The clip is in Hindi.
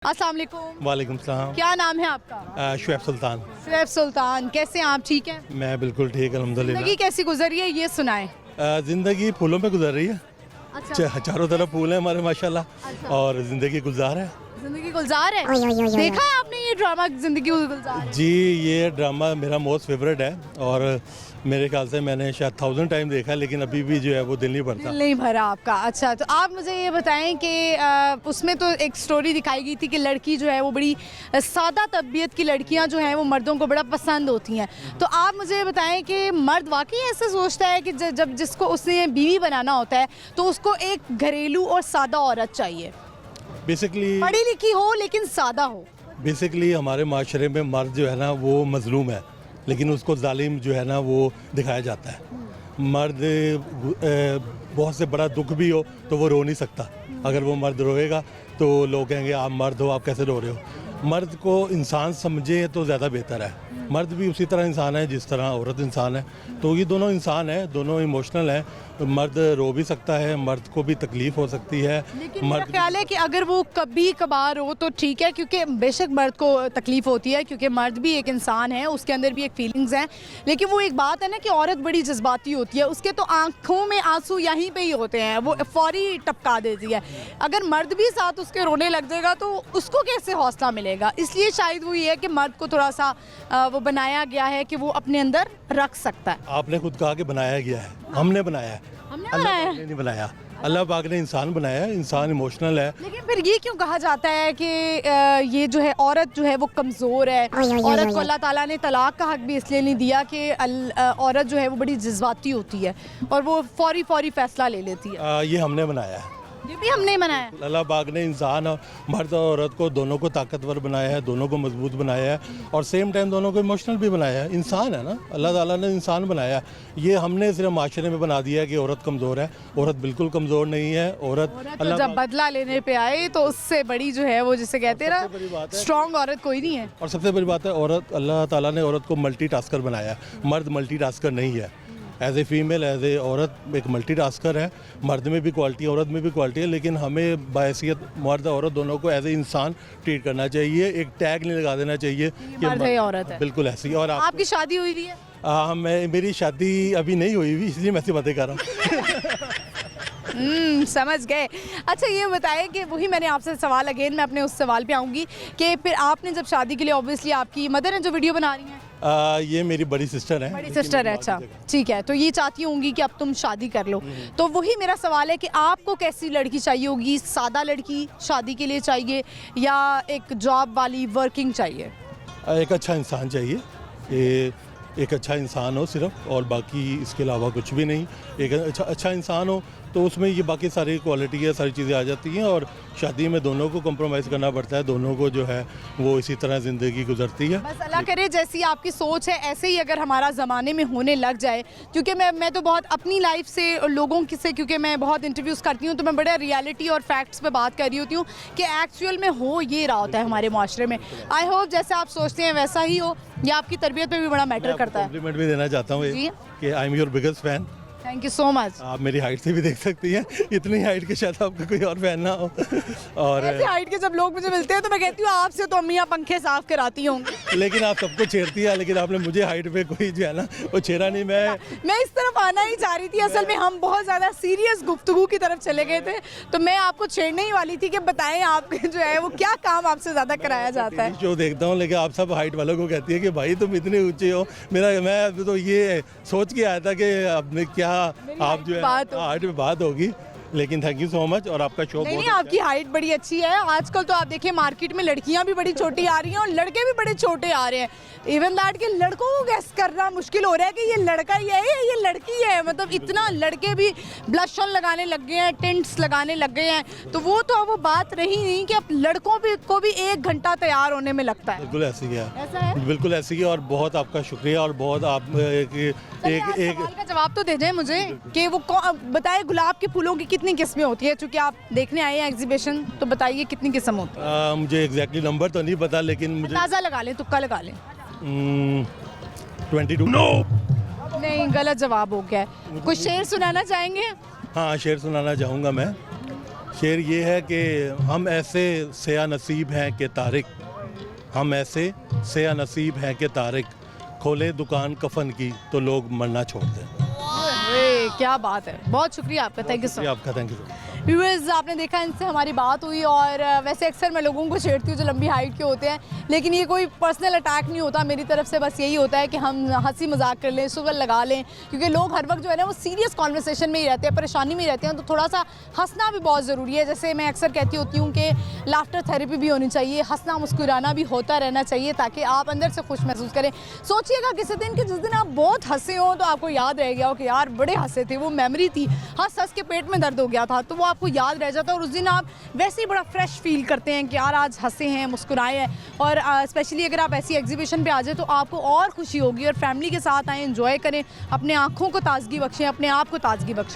अस्सलाम वालेकुम। वालेकुम सलाम। क्या नाम है आपका? शुएब सुल्तान। शुएब सुल्तान, कैसे हैं आप? ठीक हैं? मैं बिल्कुल ठीक अल्हम्दुलिल्लाह। जिंदगी कैसी गुजर रही है ये सुनाएं। ज़िंदगी फूलों पे गुजर रही है। अच्छा, चारों तरफ फूल हैं हमारे माशाल्लाह। अच्छा। और ज़िंदगी गुलजार है। जिंदगी गुलजार है। देखा है आपने ये ड्रामा जिंदगी गुलजार है? जी, ये ड्रामा मेरा मोस्ट फेवरेट है और मेरे ख्याल से मैंने शायद 1000 टाइम देखा, लेकिन अभी भी जो है वो दिल नहीं भरता। दिल नहीं भरा आपका। अच्छा, तो आप मुझे ये बताएं कि उसमें तो एक स्टोरी दिखाई गई थी कि लड़की जो है वो बड़ी सादा तबीयत की लड़कियां जो हैं वो मर्दों को बड़ा पसंद होती हैं। तो आप मुझे ये बताएं कि मर्द वाकई ऐसे सोचता है कि जब जिसको उसने बीवी बनाना होता है तो उसको एक घरेलू और सादा औरत चाहिए, बेसिकली पढ़ी लिखी हो लेकिन सादा हो? बेसिकली हमारे माशरे में मर्द जो है ना वो मजलूम है, लेकिन उसको जालिम जो है ना वो दिखाया जाता है। मर्द बहुत से बड़ा दुख भी हो तो वो रो नहीं सकता। अगर वो मर्द रोएगा तो लोग कहेंगे आप मर्द हो, आप कैसे रो रहे हो। मर्द को इंसान समझे तो ज़्यादा बेहतर है। मर्द भी उसी तरह इंसान है जिस तरह औरत इंसान है, तो ये दोनों इंसान है, दोनों इमोशनल हैं। मर्द रो भी सकता है, मर्द को भी तकलीफ़ हो सकती है। लेकिन मेरा ख्याल है कि अगर वो कभी कभार हो तो ठीक है, क्योंकि बेशक मर्द को तकलीफ होती है क्योंकि मर्द भी एक इंसान है, उसके अंदर भी एक फीलिंग्स हैं। लेकिन वो एक बात है ना कि औरत बड़ी जज्बाती होती है, उसके तो आंखों में आंसू यहीं पे ही होते हैं, वो फौरी टपका देती है। अगर मर्द भी साथ उसके रोने लग जाएगा तो उसको कैसे हौसला मिलेगा? इसलिए शायद वो ये है कि मर्द को थोड़ा सा वो बनाया गया है कि वो अपने अंदर रख सकता है। आपने खुद कहा कि बनाया गया है, हमने बनाया है, हमने अल्लाह बनाया पाक ने नहीं बनाया। अल्लाह पाक ने इंसान बनाया है, इंसान इमोशनल है। लेकिन फिर ये क्यों कहा जाता है कि ये जो है औरत जो है वो कमज़ोर है? औरत को अल्लाह ताला ने तलाक का हक भी इसलिए नहीं दिया कि औरत जो है वो बड़ी जज्बाती होती है और वो फौरी फैसला ले लेती है। ये हमने बनाया है। ये भी हमने बनाया। अल्लाह पाक ने इंसान और मर्द और औरत को दोनों को ताकतवर बनाया है, दोनों को मजबूत बनाया है और सेम टाइम दोनों को इमोशनल भी बनाया है। इंसान है ना, अल्लाह ताला ने इंसान बनाया है। ये हमने सिर्फ माशरे में बना दिया है कि औरत कमज़ोर है। औरत बिल्कुल कमज़ोर नहीं है। औरत तो जब बदला लेने पे आए तो उससे बड़ी जो है वो जिसे कहते हैं ना स्ट्रॉन्ग औरत कोई नहीं है। और सबसे बड़ी बात है, औरत अल्लाह ताला ने औरत को मल्टीटास्कर बनाया है। मर्द मल्टीटास्कर नहीं है। As a female, as a औरत एक मल्टीटास्कर है। मर्द में भी क्वालिटी है, औरत में भी क्वालिटी है, लेकिन हमें बाहैसियत मर्द औरत दोनों को एज ए इंसान ट्रीट करना चाहिए। एक टैग नहीं लगा देना चाहिए कि मर्द है औरत है। बिल्कुल ऐसी। और आपकी शादी हुई हुई है? मेरी शादी अभी नहीं हुई हुई, इसलिए मैं ऐसी बातें कर रहा हूँ। समझ गए। अच्छा, ये बताएं कि वही मैंने आपसे सवाल, अगेन मैं अपने उस सवाल पे आऊँगी कि फिर आपने जब शादी के लिए, ऑब्वियसली आपकी मदर है जो वीडियो बना रही हैं? ये मेरी बड़ी सिस्टर है। बड़ी सिस्टर है। अच्छा, ठीक है। तो ये चाहती होंगी कि अब तुम शादी कर लो। तो वही मेरा सवाल है कि आपको कैसी लड़की चाहिए होगी? सादा लड़की शादी के लिए चाहिए या एक जॉब वाली वर्किंग चाहिए? एक अच्छा इंसान चाहिए। एक अच्छा इंसान हो सिर्फ, और बाकी इसके अलावा कुछ भी नहीं। एक अच्छा इंसान हो तो उसमें ये बाकी सारी क्वालिटी है, सारी चीज़ें आ जाती हैं। और शादी में दोनों को कॉम्प्रोमाइज़ करना पड़ता है, दोनों को जो है वो इसी तरह ज़िंदगी गुजरती है। बस अल्लाह करे जैसी आपकी सोच है ऐसे ही अगर हमारा ज़माने में होने लग जाए। क्योंकि मैं तो बहुत अपनी लाइफ से लोगों से, क्योंकि मैं बहुत इंटरव्यूज़ करती हूँ तो मैं बड़े रियलिटी और फैक्ट्स पे बात कर रही होती हूँ कि एक्चुअल में हो ये रहा होता है हमारे माशरे में। आई होप जैसे आप सोचते हैं वैसा ही हो। या आपकी तरबियत पे भी बड़ा मैटर करता है। कॉम्प्लीमेंट भी देना चाहता हूँ कि I am your biggest fan. Thank you so much. आप मेरी हाइट से भी देख सकती हैं, इतनी हाइट के शायद आपका कोई और फैन ना हो। और ऐसी हाइट के जब लोग मुझे मिलते हैं तो मैं कहती हूँ आपसे तो अम्मियाँ पंखे साफ कराती होंगी। लेकिन आप सबको छेड़ती है, लेकिन आपने मुझे हाइट पे कोई जो है ना वो छेड़ा नहीं। मैं इस तरफ आना ही चाह रही थी। असल में हम बहुत ज़्यादा सीरियस गुफ्तगू की तरफ चले गए थे, तो मैं आपको छेड़ने ही वाली थी कि बताएं आप जो है वो क्या काम आपसे ज़्यादा कराया जाता है। जो देखता हूँ, लेकिन आप सब हाइट वालों को कहती है कि भाई तुम इतने ऊंचे हो। मैं तो ये सोच के आया था कि आपने क्या, आप जो है हाइट में बात होगी। लेकिन थैंक यू सो मच। और आपका शो नहीं, आपकी हाइट बड़ी अच्छी है। आजकल तो आप देखिए मार्केट में लड़कियां भी बड़ी छोटी आ रही हैं और लड़के भी बड़े छोटे आ रहे हैं। इवन दैट के लड़कों को गेस करना मुश्किल हो रहा है कि ये लड़का ही है या ये लड़की है। मतलब इतना लड़के भी ब्लश ऑन लगाने लग गए हैं, टिंट्स लगाने लग गए हैं। तो वो बात रही नहीं कि अब लड़कों को भी 1 घंटा तैयार होने में लगता है। बिल्कुल ऐसी है, ऐसा है? बिल्कुल ऐसी है। और बहुत आपका शुक्रिया। और बहुत आप एक सवाल का जवाब तो दे दें मुझे कि वो बताए गुलाब के फूलों की कितनी किस्में होती है? चूंकि आप देखने आए हैं एग्जीबिशन, तो बताइए कितनी किस्म होती है? मुझे एग्जैक्टली नंबर तो नहीं पता, लेकिन मुझे अंदाजा लगा लें, तुक्का लगा लें। 22। नो, नहीं, गलत जवाब हो गया है। कुछ शेर सुनाना चाहेंगे? हाँ, शेर सुनाना चाहूँगा मैं। शेर ये है कि हम ऐसे सया नसीब हैं कि तारिक, हम ऐसे सया नसीब हैं कि तारिक, खोले दुकान कफन की तो लोग मरना छोड़ दें। अरे क्या बात है, बहुत शुक्रिया आपका, थैंक यू सो मच। आपका थैंक यू। व्यूअर्स, आपने देखा इनसे हमारी बात हुई और वैसे अक्सर मैं लोगों को छेड़ती हूँ जो लंबी हाइट के होते हैं, लेकिन ये कोई पर्सनल अटैक नहीं होता मेरी तरफ से, बस यही होता है कि हम हंसी मजाक कर लें, शुगर लगा लें, क्योंकि लोग हर वक्त जो है ना वो सीरियस कॉन्वर्सेशन में ही रहते हैं, परेशानी में ही रहते हैं, तो थोड़ा सा हंसना भी बहुत ज़रूरी है। जैसे मैं अक्सर कहती होती हूँ कि लाफ्टर थेरेपी भी होनी चाहिए, हंसना मुस्कुराना भी होता रहना चाहिए ताकि आप अंदर से खुश महसूस करें। सोचिएगा किसी दिन कि जिस दिन आप बहुत हंसे हो तो आपको याद रह गया हो कि यार बड़े हंसे थे, वो मेमोरी थी, हंस हंस के पेट में दर्द हो गया था, तो वो आपको याद रह जाता है और उस दिन आप वैसे ही बड़ा फ्रेश फील करते हैं कि यार आज हंसे हैं, मुस्कुराए हैं। और स्पेशली अगर आप ऐसी एग्जीबिशन पे आ जाए तो आपको और खुशी होगी, और फैमिली के साथ आएँ, एंजॉय करें, अपने आँखों को ताजगी बख्शें, अपने आप को ताजगी बख्शें।